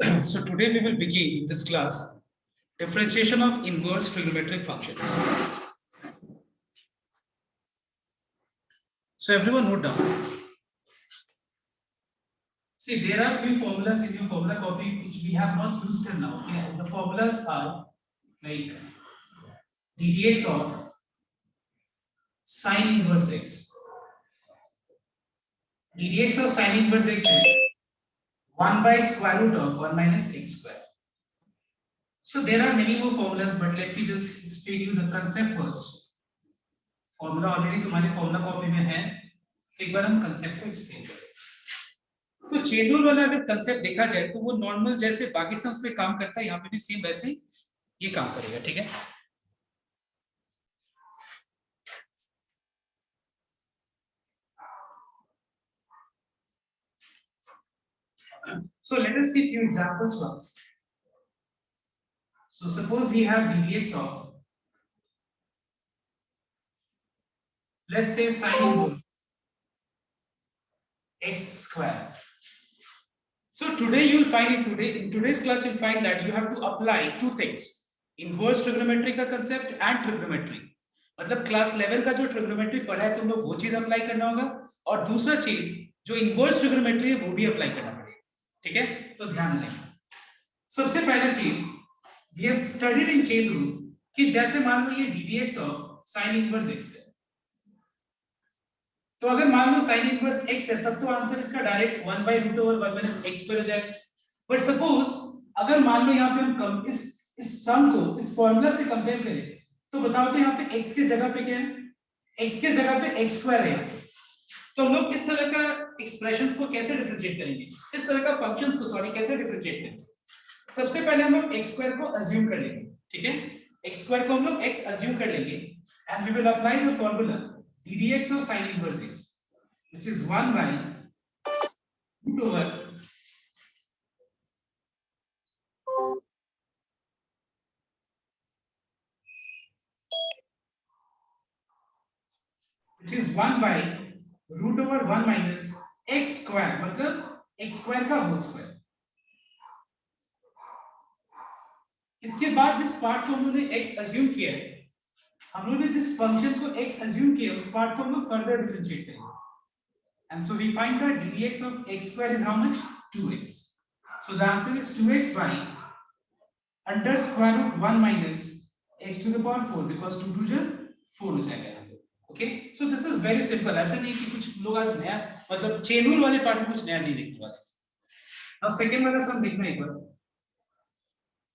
So today we will begin in this class differentiation of inverse trigonometric functions. So everyone note down. See, there are few formulas in your formula copy which we have not used till now. Okay? The formulas are like ddx of sine inverse x. ddx of sine inverse x is 1 by square root of 1 minus x square. So there are many more formulas, but let me just explain you the concept first. Formula already तुम्हारी formula copy में है, एक बार हम concept को explain करें। तो chain rule वाला अगर कंसेप्ट देखा जाए तो वो नॉर्मल जैसे बाकी सम्स पे काम करता है, यहाँ पे भी सेम वैसे ये काम करेगा। ठीक है, so let us see few examples once. So suppose we have ddx of, let's say, sine inverse x square. So today you will find in today's class you'll find that you have to apply two things, inverse trigonometry का concept and trigonometry. मतलब class 11 का जो trigonometry पढ़ा है तुम लोग वो चीज अप्लाई करना होगा, और दूसरा चीज जो इनवर्स ट्रिग्नोमेट्री है वो भी अप्लाई करना पड़ेगा। ठीक है, तो ध्यान दें। सबसे पहला चीज we have studied in chain rule कि जैसे मान लो ये ddx of sin inverse x है, तो अगर मान लो sin इनवर्स x है तब तो आंसर इसका direct 1 by root over 1 minus x square हो जाएगा। बट सपोज अगर मान लो यहाँ पे हम इस सम को इस फॉर्मूला से कंपेयर करें तो बताओ तो यहाँ पे x के जगह पे क्या है, x के जगह पे x स्क्वायर है। तो हम लोग इस तरह का एक्सप्रेशंस को कैसे डिफरेंशिएट करेंगे, इस तरह का फंक्शंस को कैसे डिफरेंशिएट करेंगे। सबसे पहले हम लोग x स्क्वायर को अज्यूम कर लेंगे। ठीक है, x स्क्वायर को हम लोग x अज्यूम कर लेंगे and we will apply the formula ddx of sin inverse x, which is 1 by root over which is 1 by root over 1 minus x square, मतलब x स्क्वायर का होल स्क्वायर। इसके बाद जिस पार्ट को हमने x assume किया है, हम लोगों ने जिस फंक्शन को x अज्यूम किया उस पार्ट को हम लोग फर्दर डिफरेंशिएट करेंगे। And so we find that ddx of x square is how much? 2x. So the answer is 2x by under square root 1 minus x to the power 4, because 2 2 4 हो जाएगा यहाँ पे। Okay, so this is very simple. ऐसा नहीं कि कुछ लोग आज नया मतलब चेन रूल वाले पार्ट में कुछ नया नहीं देखने वाले। Now second वाला सम देखना एक बार।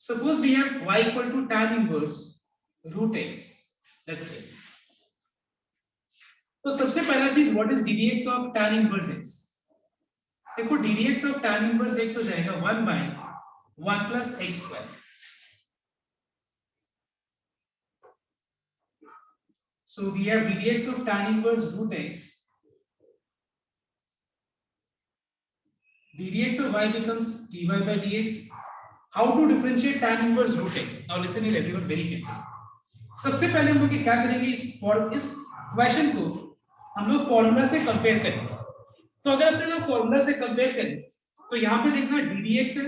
Suppose we have y equal to tan inverse root x, let's say. तो सबसे पहला चीज what is ddx of tan inverse x। देखो ddx of tan inverse x हो जाएगा 1 by 1 plus x square। So we have ddx of tan inverse root x, ddx of y becomes dy by dx. How to differentiate tan inverse root x? Now listen everyone very carefully. सबसे पहले हम लोग क्या करेंगे, इस question को हम लोग फॉर्मूला से कंपेयर करेंगे। तो अगर अपने लोग फॉर्मूला से कंपेयर करें तो यहाँ पे देखना ddx है,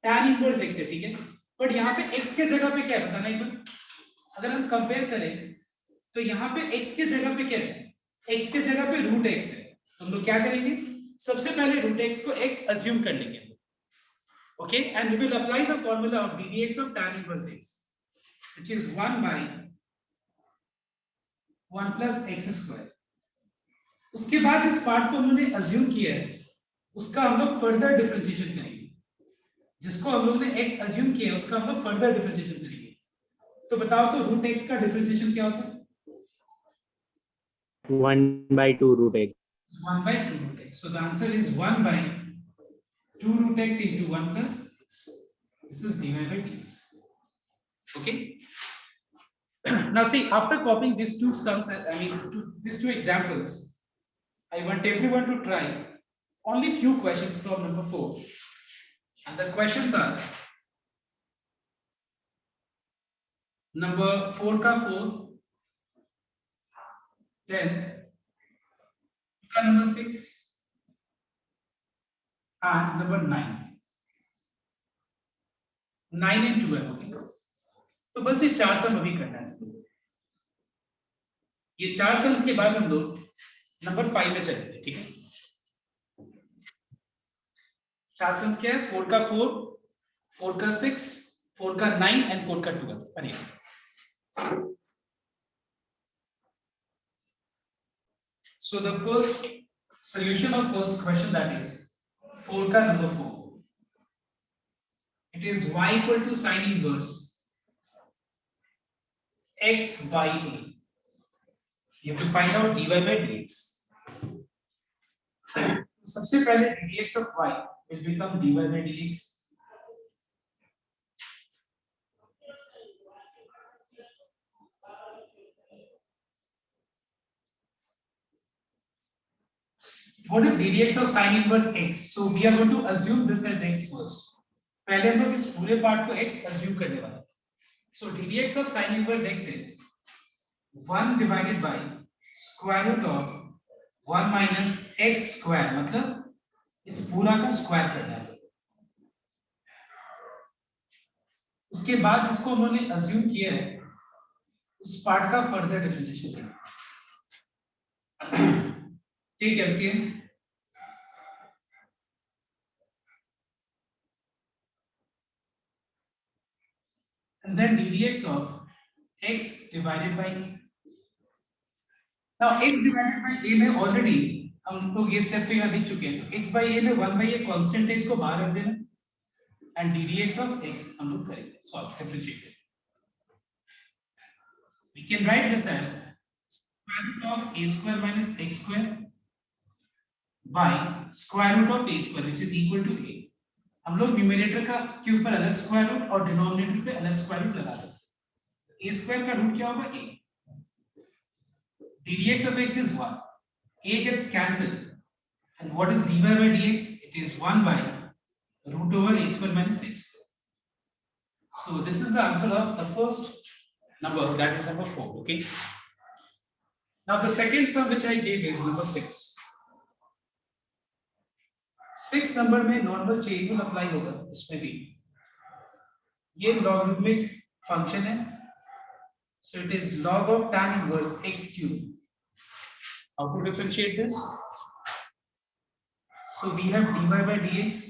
tan इनवर्स x है। ठीक है, बट यहाँ पे x के जगह पे क्या है बताना एक बार। अगर हम कंपेयर करें तो यहाँ पे x के जगह पे क्या है, x के जगह पे रूट x है। तो हम लोग क्या करेंगे, सबसे पहले रूट x को x अज्यूम कर लेंगे। Okay, and we will apply the formula of ddx of tan inverse x, which is 1 by 1 plus x square। उसके बाद जिस पार्ट को हमने अज्यूम किया है उसका हम लोग फर्दर डिफरेंशिएशन करेंगे। जिसको हम लोग ने x अज्यूम किया है उसका हम लोग फर्दर डिफरेंशिएशन करेंगे। तो बताओ तो रूट x का डिफरेंशिएशन क्या होता है? 1 by 2 root x. 1 by 2 root x. So the answer is 1 by 2 root x into 1 plus x. This is dy by dx. Okay. Now see, after copying these two sums, these two examples, I want everyone to try only few questions from number 4, and the questions are number 4 का 4, then number 6 and number 9. 9 and 12 okay. तो बस ये 4 सम अभी करना है, ये 4 सम के बाद हम लोग नंबर 5 में चलेंगे, ठीक है। 4 सम्स क्या है, 4 का 4, 4 का 6, 4 का 9 एंड 4 का 12। अरे so the first solution of first question, that is 4 का number 4, it is y equal to sin inverse x by a. You have to find out dy by dx. सबसे पहले dx of y will become dy by dx. What is ddx of sin inverse x? So we are going to assume this as x first. पहले हम लोग इस पूरे part को x assume करने वाले हैं. So ddx of sin inverse x is 1 divided by square root of 1 minus x square, मतलब इस पूरा का स्क्वायर करना है. उसके बाद जिसको उन्होंने assume किया है उस पार्ट का फर्दर डिफरेंशिएशन करना. ठीक है LCM. And then ddx of x divided by a. Now x divided by a में already हम लोग ये स्टेप तो यहाँ देख चुके हैं. तो x by a में 1 by a कांस्टेंट है, इसको बाहर रख देना. And ddx of x हम लोग करेंगे, solve differentiate. We can write this as square root of a square minus x square by square root of a square, which is equal to a. हम लोग न्यूमरेटर का के ऊपर अलग square root और डिनोमिनेटर पे अलग स्क्वायर रूट लगा सकते हैं. a स्क्वायर का रूट क्या होगा, a. ddx of x is 1. a gets cancelled. And what is dy by dx? It is 1 by root over a square minus x square. So this is the answer of the first number, that is number 4. Okay. Now the second sum which I gave is number 6. 6 number में normal chain rule apply होगा. इसमें भी ये logarithmic function है, so it is log of tan inverse x cube. How to differentiate this? So we have dy by dx,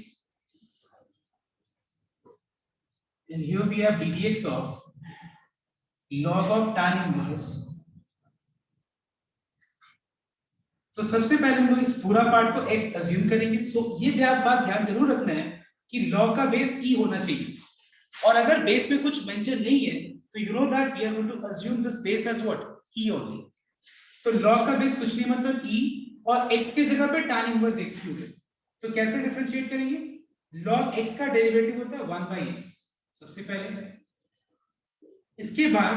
and here we have ddx of log of tan inverse. तो सबसे पहले हम लोग इस पूरा part को x assume करेंगे. सो ये बात ध्यान जरूर रखना है कि log का बेस e होना चाहिए, और अगर बेस में कुछ मेंशन नहीं है तो you know that we are going to assume this base as what, e only. तो log का बेस कुछ नहीं मतलब e, और x के जगह पे tan इनवर्स x क्यूब है. तो कैसे डिफरेंशिएट करेंगे? log x का डेरिवेटिव होता है 1 by x सबसे पहले. इसके बाद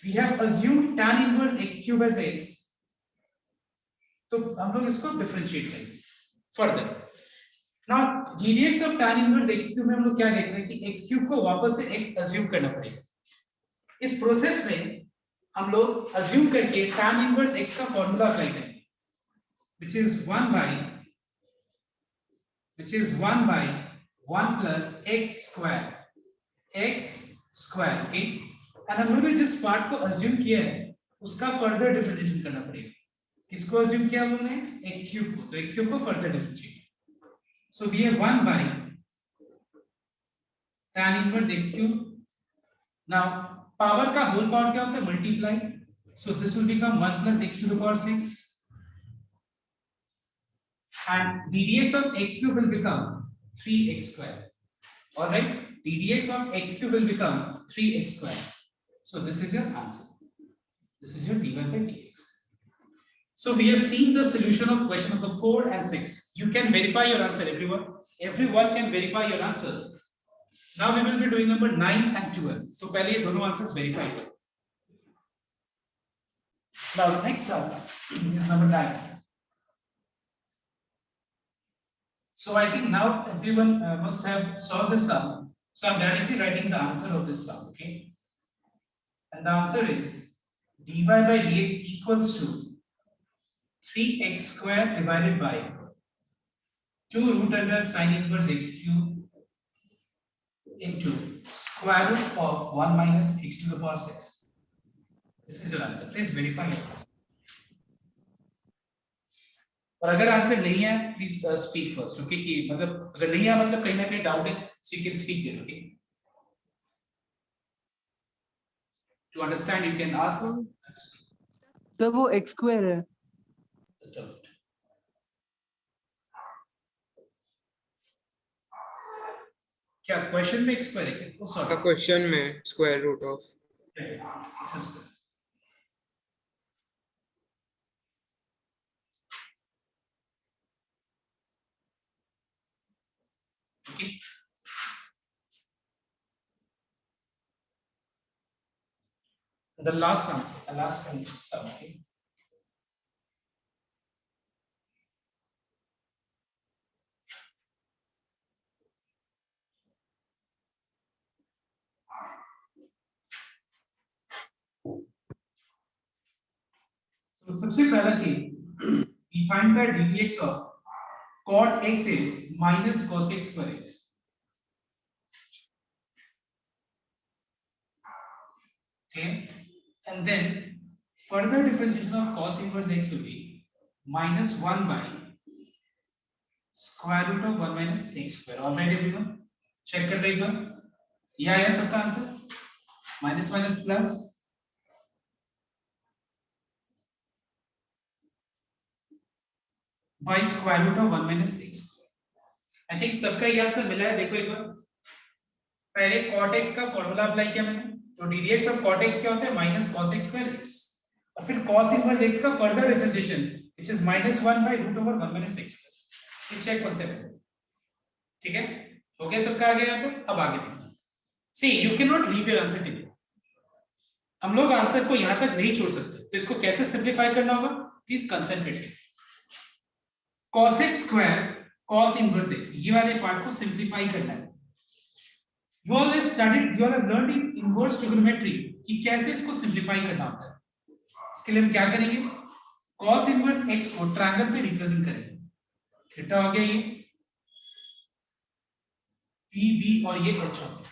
we have assumed tan inverse x cube as x. तो हम लोग इसको डिफरेंशिएट करेंगे further. Now ddx of tan inverse x cube में हम लोग क्या देख रहे हैं कि x क्यूब को वापस से x अज्यूम करना पड़ेगा. इस प्रोसेस में हम लोग अज्यूम करके tan इनवर्स x का फार्मूला अप्लाई करेंगे, which is 1 by 1 plus x square. Okay. And हम लोग ने जिस पार्ट को अज्यूम किया है उसका फर्दर डिफरेंशिएशन करना पड़ेगा. किसको अज्यूम किया हम लोगों ने? x क्यूब को. तो x क्यूब को further differentiate. So we have 1 by tan inverse x cube. Now power का होल पावर क्या होता है? Multiply. So this will become 1 plus x to the power 6, and ddx of x cube will become 3x square. All right, ddx of x cube will become 3x square. So this is your answer. This is your dy by dx. So we have seen the solution of question number 4 and 6. You can verify your answer, everyone. Everyone can verify your answer. Now we will be doing number 9 and 12. So पहले ये दोनों answers verify करो. Now next sum is number 9. So I think now everyone must have saw the sum. So I'm directly writing the answer of this sum. Okay. And the answer is dy by dx equals to 3x square divided by 2 root under sin inverse x cube into square root of 1 minus x to the power 6. This is your answer. Please verify it. और अगर answer नहीं है please speak first, okay? कि मतलब अगर नहीं है मतलब कहीं ना कहीं डाउट है, so you can speak there, okay? To understand you can ask. तो वो x स्क्वायर है। क्या क्वेश्चन में x स्क्वायर है क्या? सॉरी, क्वेश्चन में square root of x square. Okay. The last answer, the last sum, okay? So सबसे पहला चीज, we find that ddx of cot x is minus cos x square x. Okay, and then further differentiation of cos inverse x will be minus 1 by square root of 1 minus x square. All right everyone, check कर रहे हैं ये आया सबका answer, minus minus plus by square root of 1 minus x square. I think सबका ये answer मिला है। देखो एक बार, पहले cot x का फॉर्मूला अप्लाई किया मैंने, तो ddx ऑफ cot x क्या होता है? Minus cos x square x, और फिर cos इनवर्स x का further differentiation which is minus 1 by root over 1 minus x square. ये चेक कॉन्सेप्ट, ठीक है? हो गया सबका? आ गया? तो अब आगे देखना। See you cannot leave your answer till, हम लोग आंसर को यहां तक नहीं छोड़ सकते, तो इसको कैसे सिंपलीफाई करना होगा? Please concentrate. cos x square cos inverse x, ये वाले पार्ट को सिंपलीफाई करना है। You all have studied, you all have learned in inverse trigonometry कि कैसे इसको सिंपलीफाई करना होता है। इसके लिए हम क्या करेंगे? cos इनवर्स x को ट्रायंगल पे रिप्रेजेंट करेंगे। थीटा हो गया ये p b और ये h हो गया,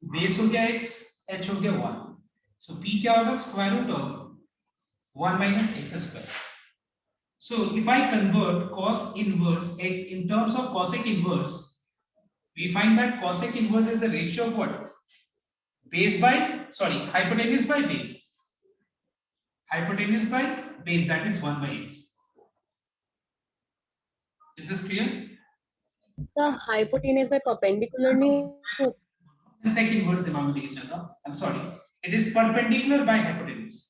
बेस हो गया x, h हो गया 1, सो p क्या होगा? Square root of 1 minus x square. So if I convert cos inverse x in terms of cosec inverse, we find that cosec inverse is the ratio of what? Base by, sorry, hypotenuse by base. Hypotenuse by base, that is 1 by x. Is this clear? The hypotenuse by perpendicular नहीं Sec inverse दिमाग में लेके चल रहा हूँ, I'm sorry. It is perpendicular by hypotenuse.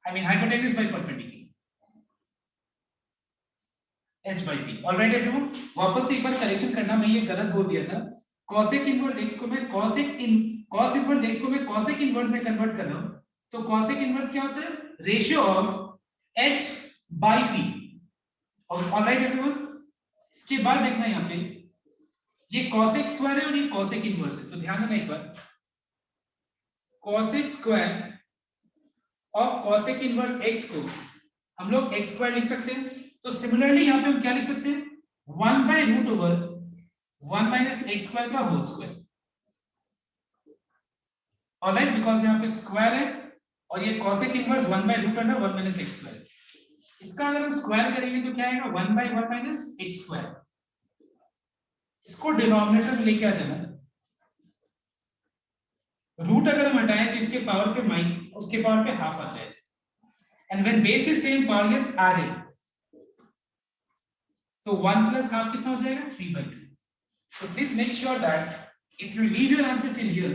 I mean hypotenuse by perpendicular. h by p. All right everyone, वापस से एक बार करेक्शन करना, मैं ये गलत बोल दिया था। cosec इनवर्स x को मैं cos इनवर्स x को मैं cosec इनवर्स में कन्वर्ट कर रहा हूँ, तो cosec इनवर्स क्या होता है? Ratio of h by p. All right everyone, इसके बाद देखना यहाँ पे ये cosec स्क्वायर है और ये cosec इनवर्स है, तो ध्यान देना एक बार, cosec square of cosec inverse x को हम लोग x स्क्वायर लिख सकते हैं। तो सिमिलरली यहाँ पे हम क्या लिख सकते हैं? 1 by root over 1 minus x square का होल स्क्वायर। ऑलराइट, बिकॉज़ यहाँ पे स्क्वायर है और ये cosec inverse 1 by root under 1 minus x square. इसका अगर हम स्क्वायर करेंगे तो क्या आएगा? 1 बाय 1 माइनस x स्क्वायर। इसको डिनोमिनेटर में लेके आ जाना, रूट अगर हम हटाएं तो इसके पावर पे उसके पावर पे हाफ आ जाएगा, and when base is same power gets added, तो 1 प्लस हाफ कितना हो जाएगा? 3 by 2. So please make sure that if you leave your answer till here,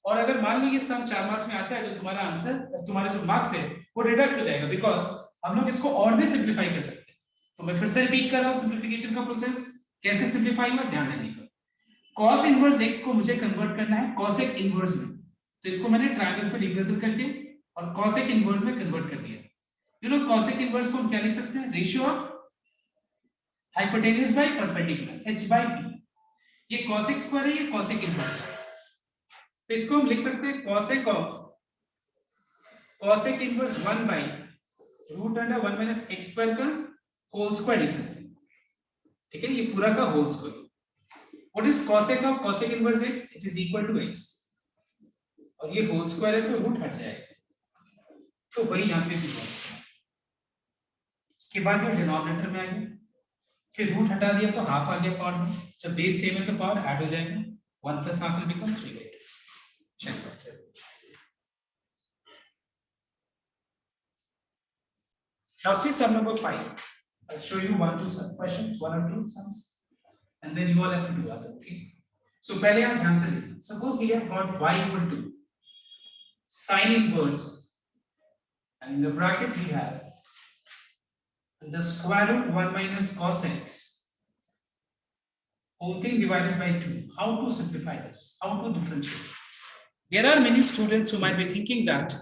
और अगर मान लो ये सम 4 मार्क्स में आता है तो तुम्हारा आंसर, तुम्हारा जो मार्क्स है वो डिडक्ट हो जाएगा, बिकॉज हम लोग इसको और भी सिंपलीफाई कर सकते हैं। तो मैं फिर से रिपीट कर रहा हूँ सिंपलीफिकेशन का प्रोसेस कैसे सिंपलीफाई हुआ, ध्यान देने का। cos इनवर्स x को मुझे कन्वर्ट करना है cosec इनवर्स में, तो इसको मैंने ट्रायंगल पे रिप्रेजेंट करके और cosec इनवर्स में कन्वर्ट कर दिया। यू नो cosec इनवर्स को हम क्या लिख सकते हैं? Ratio of hypotenuse by perpendicular, h by p। ये cosec स्क्वायर है, ये cosec इनवर्स है, तो इसको हम लिख सकते हैं cosec of cosec inverse 1 by root under 1 minus x square का होल स्क्वायर लिख सकते हैं, ठीक है? ये पूरा का whole square, what is cosec of cosec inverse x? It is equal to x, और ये होल स्क्वायर है तो रूट हट जाएगा, तो वही यहाँ पे भी हुआ। उसके बाद ये डिनोमिनेटर में आ गया, फिर रूट हटा दिया तो हाफ आ गया पावर में, जब बेस सेम है तो पावर ऐड हो जाएगा, 1 plus half will become 3/2. Check that. Now see sum number 5. I'll show you 1 2 questions, 1 or 2 sums, and then you all have to do other. Okay. So पहले आप ध्यान से देखिए. Suppose we have got y equal to sin inverse, and in the bracket we have the square root 1 minus cos x whole thing divided by 2. How to simplify this? How to differentiate? There are many students who might be thinking that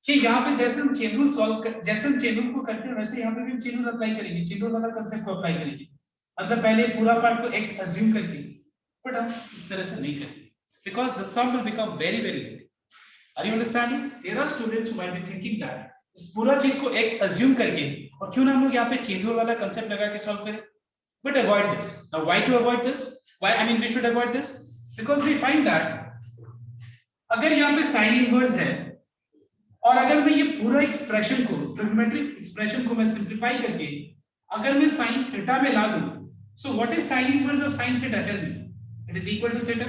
कि यहाँ पे जैसे हम chain rule जैसे हम chain rule को करते हैं वैसे यहाँ पे भी हम चेन रूल अप्लाई करेंगे, चेन रूल वाला कांसेप्ट को अप्लाई करेंगे, मतलब पहले पूरा पार्ट को x अज्यूम करके, बट हम इस तरह से नहीं करेंगे because the sum will become very very late. Are you understanding? There are students who might be thinking that इस पूरा चीज को x अज्यूम करके और क्यों ना हम लोग यहाँ पे चेन रूल वाला कांसेप्ट लगा के सॉल्व करें, but avoid this. Now why to avoid this? Why I mean we should avoid this? Because we find that अगर यहाँ पे sin inverse है और अगर मैं ये पूरा एक्सप्रेशन को ट्रिग्नोमेट्रिक एक्सप्रेशन को मैं सिंपलीफाई करके अगर मैं sin थीटा में ला दूं, so what is sin inverse of sin theta? Tell me. It is equal to theta.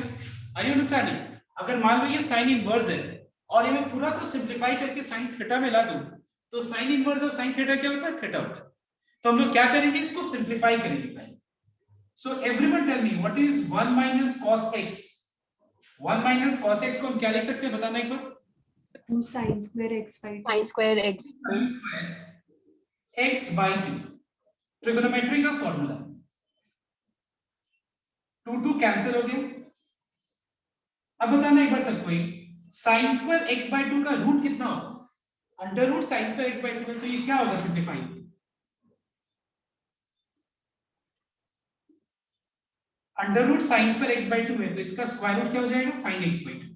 Are you understanding? अगर मान लो ये sin inverse है और ये मैं पूरा को सिंपलीफाई करके sin थीटा में ला दूं, तो sin inverse of sin theta क्या होता है? थीटा होता है। तो हम लोग क्या करेंगे, इसको सिंपलीफाई करेंगे पहले। So everyone tell me what is 1 minus cos x? 1 minus cos x को हम क्या लिख सकते हैं, बताना एक बार। sin square x by 2. sin square x. x by 2 trigonometry का फॉर्मूला, 2 2 कैंसिल हो गया। अब बताना एक बार सबको, sin square x by 2 का रूट कितना होगा? Under root sin square x by 2 में, तो ये क्या होगा simplify? Under root sin square x by 2 है तो इसका स्क्वायर रूट क्या हो जाएगा? sin x by 2.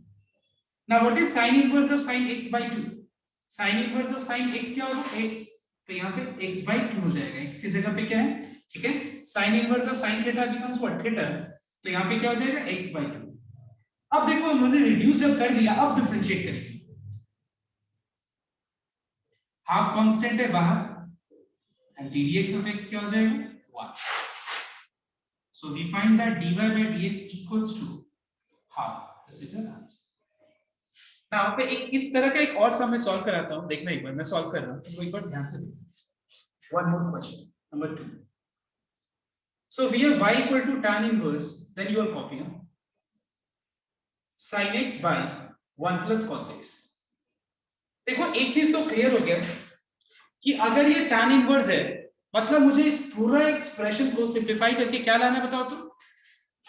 Now what is sin inverse of sin x by 2? sin inverse of sin x क्या होगा? x, तो यहाँ पे x by 2 हो जाएगा, x की जगह पे क्या है, ठीक है। sin inverse of sin theta becomes what? theta, तो यहाँ पे क्या हो जाएगा? x by 2. अब देखो उन्होंने रिड्यूस जब कर दिया, अब डिफरेंशिएट करेंगे। हाफ कांस्टेंट है बाहर एंड ddx of x क्या हो जाएगा? 1. So we find that dy by dx equals to half. This is your answer. Now पे एक इस तरह का एक और सम मैं सॉल्व कराता हूं, देखना एक बार मैं सॉल्व कर रहा हूं, तो एक बार ध्यान से देखो। One more question, number 2. So we have y equal to tan inverse, then you are copying sin x by 1 plus cos x. देखो एक चीज तो क्लियर हो गया कि अगर ये tan इनवर्स है, मतलब मुझे इस पूरा एक्सप्रेशन को सिंपलीफाई करके क्या लाना है बताओ तो?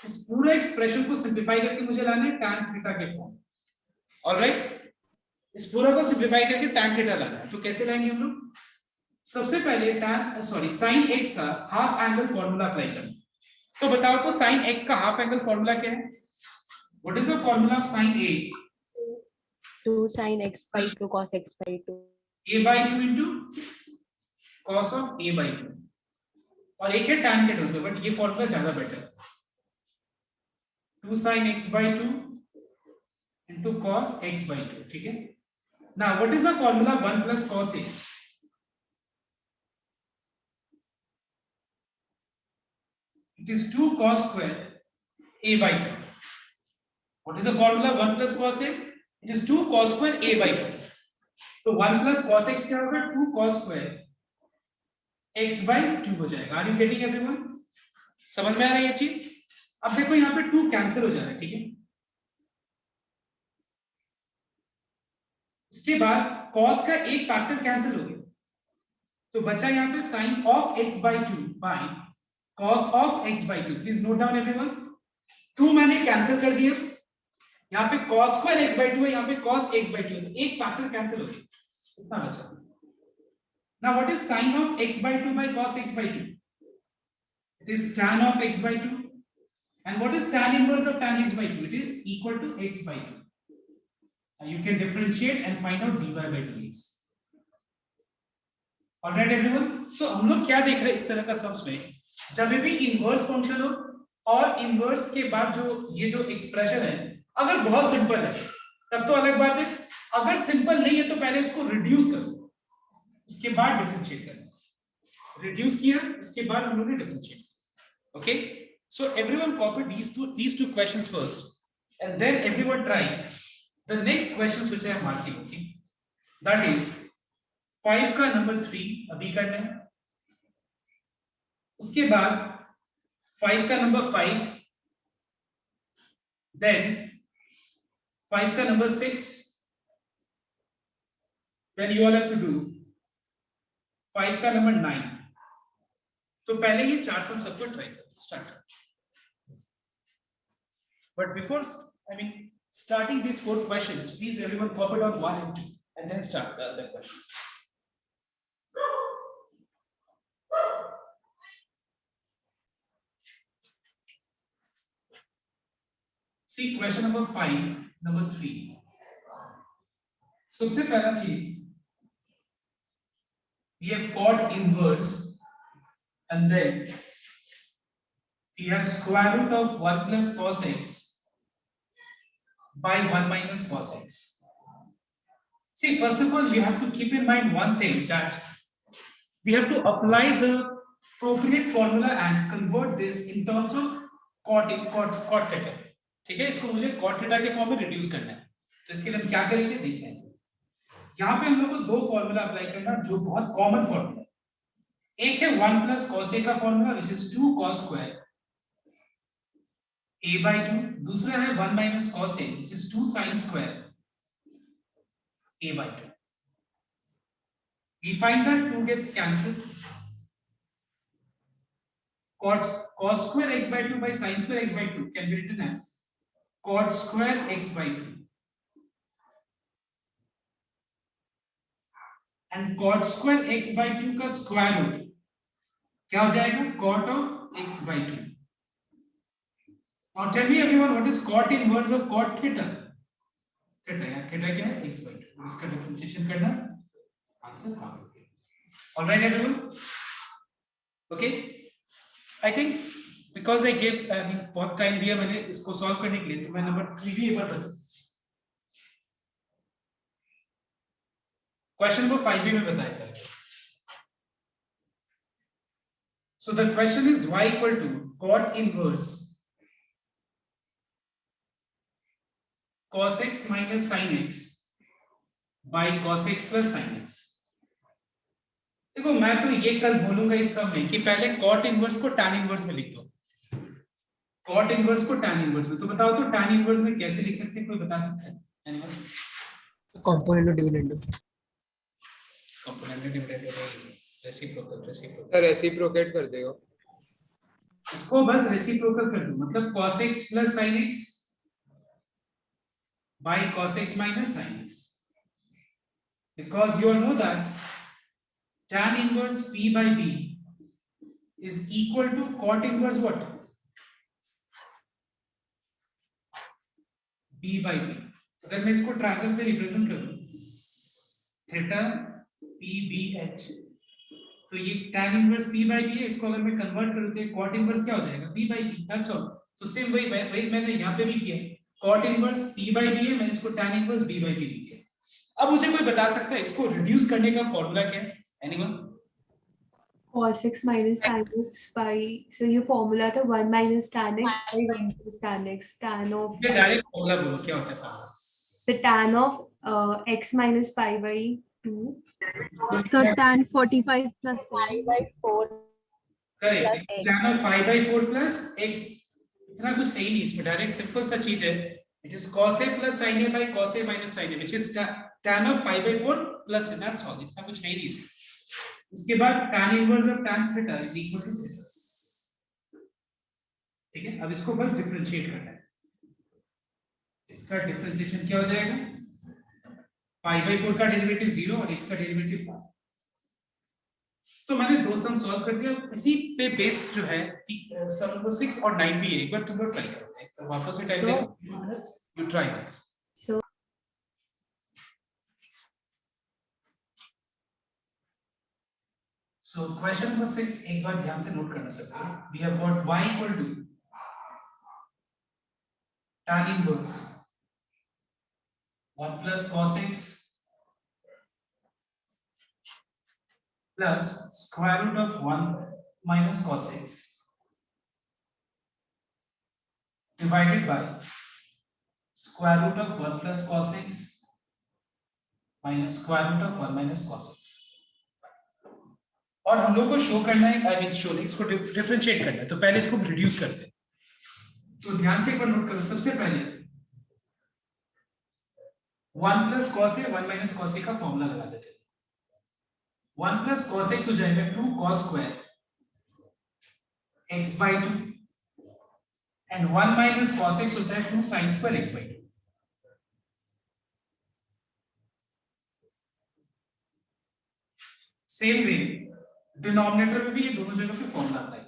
इस पूरा एक्सप्रेशन को सिंपलीफाई करके मुझे लाना है tan थीटा के फॉर्म। ऑलराइट, इस पूरा को सिंपलीफाई करके tan थीटा लाना है, तो कैसे लाएंगे हम लोग? सबसे पहले sin x का हाफ एंगल फॉर्मूला अप्लाई करें। तो बताओ तो sin x का हाफ एंगल फॉर्मूला क्या है? What is the formula of sin a? 2 sin x by 2 cos x by 2. a by 2 into cos of a by 2, और एक है tan के टर्म में, बट ये फॉर्मूला ज्यादा बेटर है। 2 sin x by 2 into cos x by 2, ठीक है। now what is the formula 1 plus cos a? it is 2 cos square a by 2. what is the formula 1 plus cos a? it is 2 cos square a by 2. तो 1 plus cos x क्या होगा? 2 cos square x by 2 हो जाएगा। Are you getting everyone? समझ में आ रही है ये चीज? अब देखो यहाँ पे 2 कैंसिल हो जा रहा है, ठीक है। इसके बाद cos का एक फैक्टर कैंसिल हो गया, तो बचा यहाँ पे sin of x by 2 by cos of x by 2. Please note down everyone, 2 मैंने कैंसिल कर दिया, यहाँ पे cos square x by 2 है, यहाँ पे cos x by 2 है, तो एक फैक्टर कैंसिल हो गया, इतना बचा। Now what is sin of x by 2 by cos x by 2? It is tan of x by 2. And what is tan inverse of tan x by 2? It is equal to x by 2. Now you can differentiate and find out dy by dx. Alright everyone? So हम लोग क्या देख रहे हैं इस तरह का sums में, जब भी इनवर्स फंक्शन हो और इनवर्स के बाद जो ये जो एक्सप्रेशन है अगर बहुत सिंपल है तब तो अलग बात है, अगर सिंपल नहीं है तो पहले उसको रिड्यूस करो, उसके बाद डिफरेंशिएट करना। रिड्यूस किया उसके बाद हम लोग ने differentiate. Okay, so everyone copy these two questions first and then everyone try the next questions which I am marking. Okay, that is 5 का नंबर 3 अभी करना है, उसके बाद 5 का नंबर 5, then 5 का number 6, then you all have to do 5 का number 9। तो पहले ये चार सम सबको ट्राई करो, start. But before starting these 4 questions, please everyone copy down 1 and 2 and then start the other questions. See question number 5, number 3. सबसे पहला चीज, we have cot inverse and then we have square root of 1 plus cos x by 1 minus cos x. See, first of all, you have to keep in mind one thing, that we have to apply the appropriate formula and convert this in terms of cot theta. ठीक है, इसको मुझे cot theta के form में reduce करना है, तो इसके लिए हम क्या करेंगे देखते हैं। यहाँ पे हम लोग को दो फॉर्मूला अप्लाई करना जो बहुत कॉमन फॉर्मूला है। एक है 1 plus cos a का formula which is 2 cos square a by 2, दूसरा है 1 minus cos a which is 2 sin square a by 2. We find that 2 gets cancelled. Cos square x by 2 by sin square x by 2 can be written as cot square x by 2. And cot square x by 2 का square root क्या हो जाएगा, cot of x by 2. Now tell me everyone, what is cot inverse of cot theta? Theta यार, theta क्या है, x by 2. इसका differentiation करना, answer half हो गया. All right everyone? Okay? I think because I gave बहुत time दिया मैंने इसको सॉल्व करने के लिए, तो मैं नंबर 3 भी एक बार बता। क्वेश्चन नंबर 5 भी मैं बताया था। So the question is y equal to cot inverse cos x minus sin x by cos x plus sin x. देखो मैं तो ये कल बोलूंगा इस सब में कि पहले cot इनवर्स को tan इनवर्स में लिख दो, cot इनवर्स को tan इनवर्स में। तो बताओ तो tan इनवर्स में कैसे लिख सकते हैं, कोई बता सकता है? Anyone? Component dividend, component dividend, reciprocal reciprocate कर देगा। इसको बस रेसिप्रोकल कर दो, मतलब cos x plus sin x by cos x minus sin x, because you all know that tan inverse p by b is equal to cot inverse what, b by b. अगर मैं इसको triangle पे represent करूं theta p b h, तो ये tan inverse p by b है, इसको अगर मैं कन्वर्ट करूं तो cot इनवर्स क्या हो जाएगा, b by b. That's all. तो सेम वही मैंने यहाँ पे भी किया, cot inverse p by b है, मैंने इसको tan inverse b by b लिख दिया। अब मुझे कोई बता सकता है इसको रिड्यूस करने का फॉर्मूला क्या है? Anyone? cos x minus sin x by, so your formula था 1 minus tan x by 1 minus tan x, tan of ये डायरेक्ट फॉर्मूला बोलो क्या होता है formula? the tan of x minus pi by 2. So tan 45 plus 5 by 4 correct, plus x. tan of pi by 4 plus x. इतना कुछ है ही नहीं इसमें, डायरेक्ट सिंपल सा चीज है। It is cos a plus sin a by cos a minus sin a which is tan of pi by 4 plus a. That's all. इतना कुछ है ही नहीं इसमें। उसके बाद tan inverse of tan theta is equal to theta. ठीक है, अब इसको बस डिफरेंशिएट करना है। इसका डिफरेंशिएशन क्या हो जाएगा, पाई बाई 4 का डेरिवेटिव 0 और x का डेरिवेटिव 5। तो मैंने दो सम सॉल्व कर दिया, इसी पे बेस्ड जो है सम नंबर 6 और 9 भी है, एक बार तुम लोग ट्राई करो। तो वापस से टाइप करो, you try it. So So question number 6 एक बार ध्यान से नोट करना सकते हो। We have got y equal to tan inverse 1 plus cos x plus square root of 1 minus cos x divided by square root of 1 plus cos x minus square root of 1 minus cos x। और हम लोग को show करना है, I mean show इसको differentiate करना है, तो पहले इसको रिड्यूस करते हैं। तो ध्यान से एक बार नोट करो, सबसे पहले 1 plus cos A 1 minus cos A का फॉर्मूला लगा देते हैं। 1 प्लस कॉस एक्स हो जाएगा 2 cos square x by 2 and 1 minus cos x होता है 2 sine square x by 2। Same way denominator में भी ये दोनों जगह पे फॉर्मूला अप्लाई करें।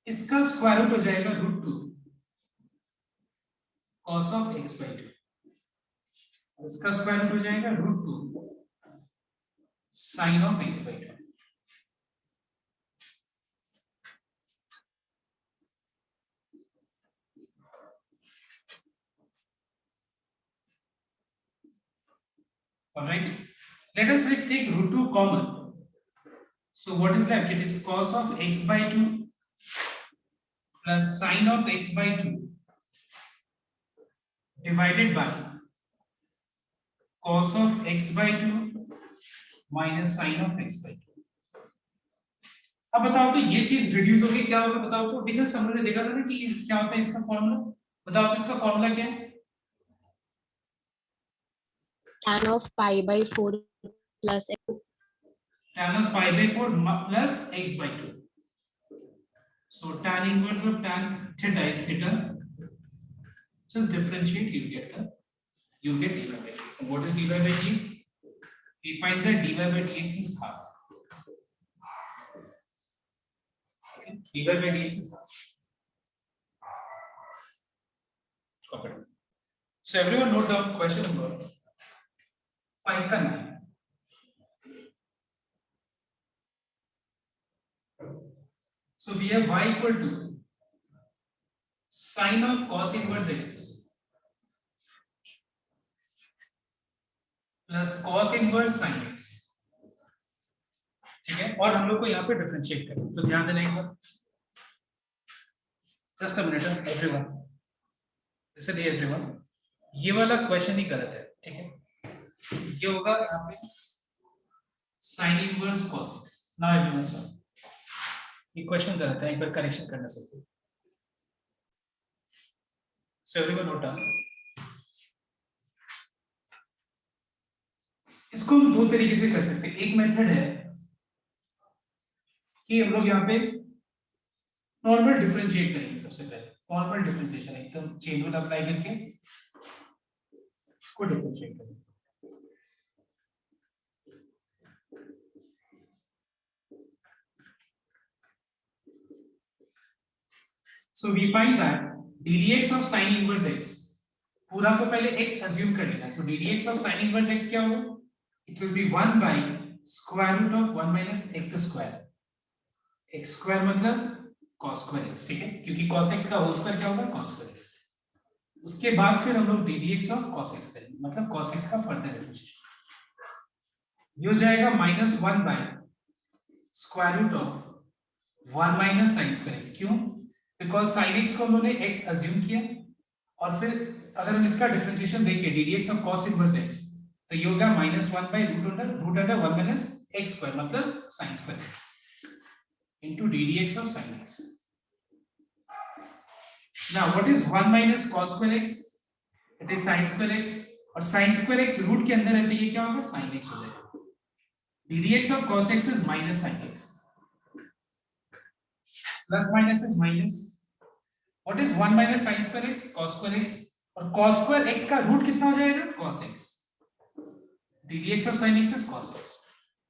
इसका स्क्वायर रूट हो जाएगा √2 cos ऑफ x बाई 2, इसका स्क्वायर रूट हो जाएगा √2 sin of x by 2। Alright, let us take √2 common. So what is left? It is cos of x by 2 plus sin of x by 2 divided by cos of x by 2 minus sin of x by 2। अब बताओ तो ये चीज reduce होगी क्या होगा, बताओ तो। जस्ट हम लोगों ने देखा था ना कि क्या होता है इसका फॉर्मूला, बताओ तो इसका फॉर्मूला क्या है। tan of pi by 4 plus x. Tan of pi by 4 plus x by 2. So tan inverse of tan theta is theta. Just differentiate, you get dy by dx. And what is dy by dx? We find that dy by dx is half. Okay, dy by dx is half. Okay. So everyone note down question number 5 का 9। So we have y equal to sin of cos inverse x plus cos inverse sin x, ठीक है। और हम लोग को यहाँ पे differentiate करना है, तो ध्यान देना एक बार। Just a minute everyone, listen everyone, ये वाला क्वेश्चन ही गलत है, ठीक है। ये होगा यहाँ पे sin inverse cos x। Now everyone solve, ये क्वेश्चन गलत है, एक बार करेक्शन करना चाहिए। So everyone note down. इसको हम दो तरीके से कर सकते हैं। एक मेथड है कि हम लोग यहाँ पे नॉर्मल डिफरेंशिएट करेंगे। सबसे पहले नॉर्मल डिफरेंशिएशन, एकदम चेन रूल अप्लाई करके इसको डिफरेंशिएट करेंगे। So we find that ddx of sin inverse x, पूरा को पहले x assume कर लेना, तो ddx of sin inverse x क्या होगा? It will be 1 by square root of 1 minus x square। x square मतलब cos square x, ठीक है, क्योंकि cos x का होल स्क्वायर क्या होगा? cos square x। उसके बाद फिर हम लोग ddx of cos x करेंगे, मतलब cos x का फर्दर डिफरेंशिएशन। ये हो जाएगा -1 by square root of 1 minus sin square x। क्यों? बिकॉज sin x को हम लोगों ने x अज्यूम किया, और फिर अगर हम इसका डिफरेंशिएशन देखिए ddx of cos inverse x, तो ये होगा -1 by root under 1 minus x square मतलब sin square x into ddx of sin x। Now what is 1 minus cos square x? It is sin square x, और sin square x root के अंदर है तो ये क्या होगा? sin x हो जाएगा। ddx of cos x is minus sin x, plus minus is minus। What is 1 minus sin square x? cos square x, और cos square x का रूट कितना हो जाएगा? cos x। ddx of sin x is cos x।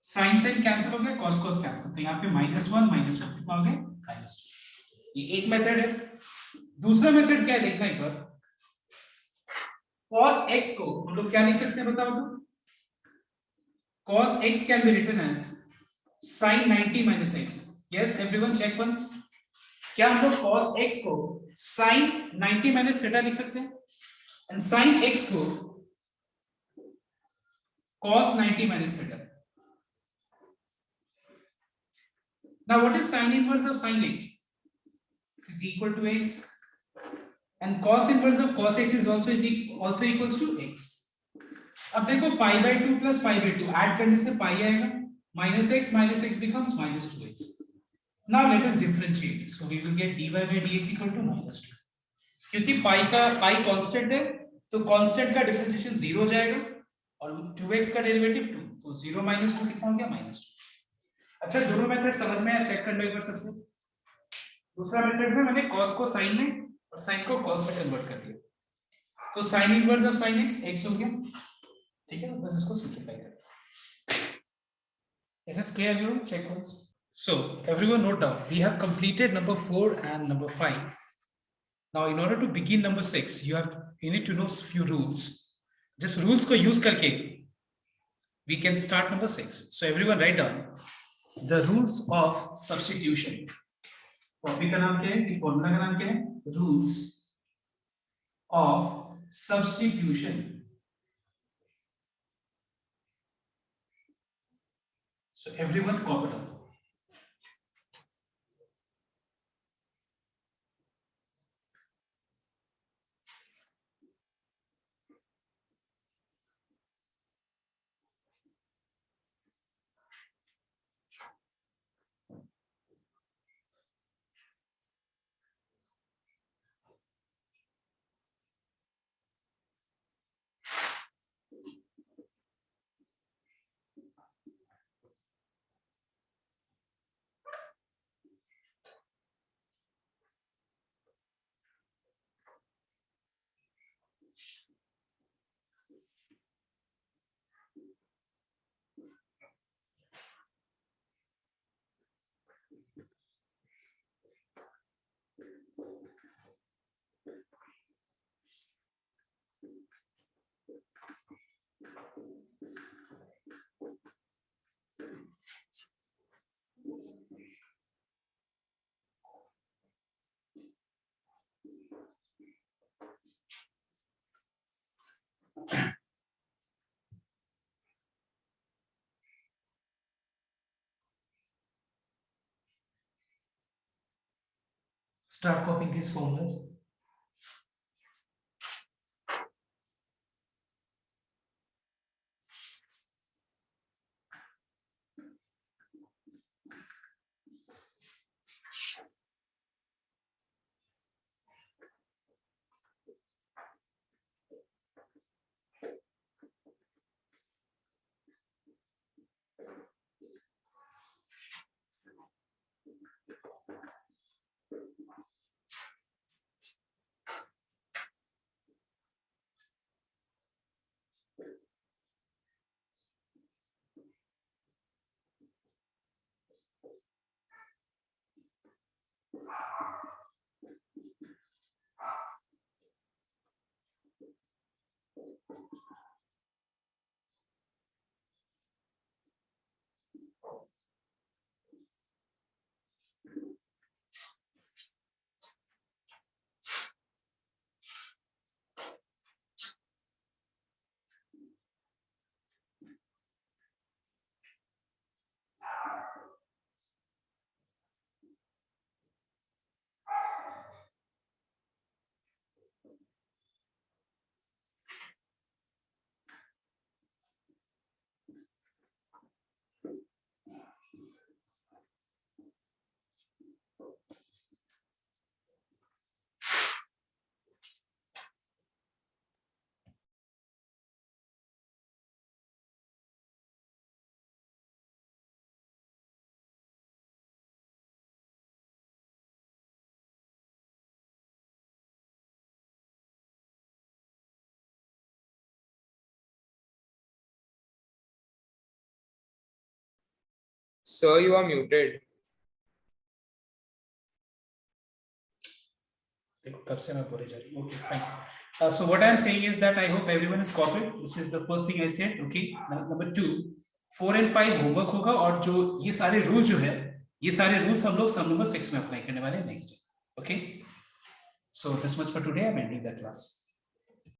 sin sin cancel हो गया, cos cos cancel, तो यहाँ पे -1 कितना हो गया? -2। ये एक मेथड है। दूसरा मेथड क्या है देखना एक बार। cos x को हम लोग क्या लिख सकते हैं बताओ तो? cos x can be written as sin 90 minus x. Yes, everyone check once. क्या हम लोग cos x को sin 90 minus theta लिख सकते हैं? And sin x को cos 90 minus theta. Now what is sin inverse of sin x? It is equal to x. And cos inverse of cos x is also equals to x. अब देखो pi by 2 plus pi by 2 add करने से pi आएगा minus x becomes minus 2x. Now let us differentiate. So we will get dy by dx equal to minus 2. क्योंकि pi constant है तो constant का differentiation 0 हो जाएगा और 2x का डेरिवेटिव 2 तो 0 minus 2 कितना हो गया minus 2. अच्छा दोनों मेथड समझ में आया चेक कर लो एक बार सबसे. दूसरा मेथड में मैंने cos को sin में और sin को cos में कन्वर्ट कर दिया. तो sin inverse of sin x x हो गया. ठीक है बस इसको सिंपलीफाई कर. Is this clear everyone? Check once. So everyone note down. We have completed number 4 and number 5. Now in order to begin number 6, you need to know few rules. Just rules को use करके we can start number 6. So everyone write down the rules of substitution. Topic का नाम क्या है? कि formula का नाम क्या है? Rules of substitution. So everyone copy down. Start copying these formulas. Sir, you are muted. देखो कब से मैं बोले जा रही हूँ. Okay, fine. So what I am saying is that I hope everyone is copied. This is the first thing I said. Okay. Now, number 2, 4 and 5 homework होगा और जो ये सारे रूल जो है ये सारे रूल्स हम लोग सम नंबर 6 में अप्लाई करने वाले हैं next day. Okay. So this much for today. I'm ending the class.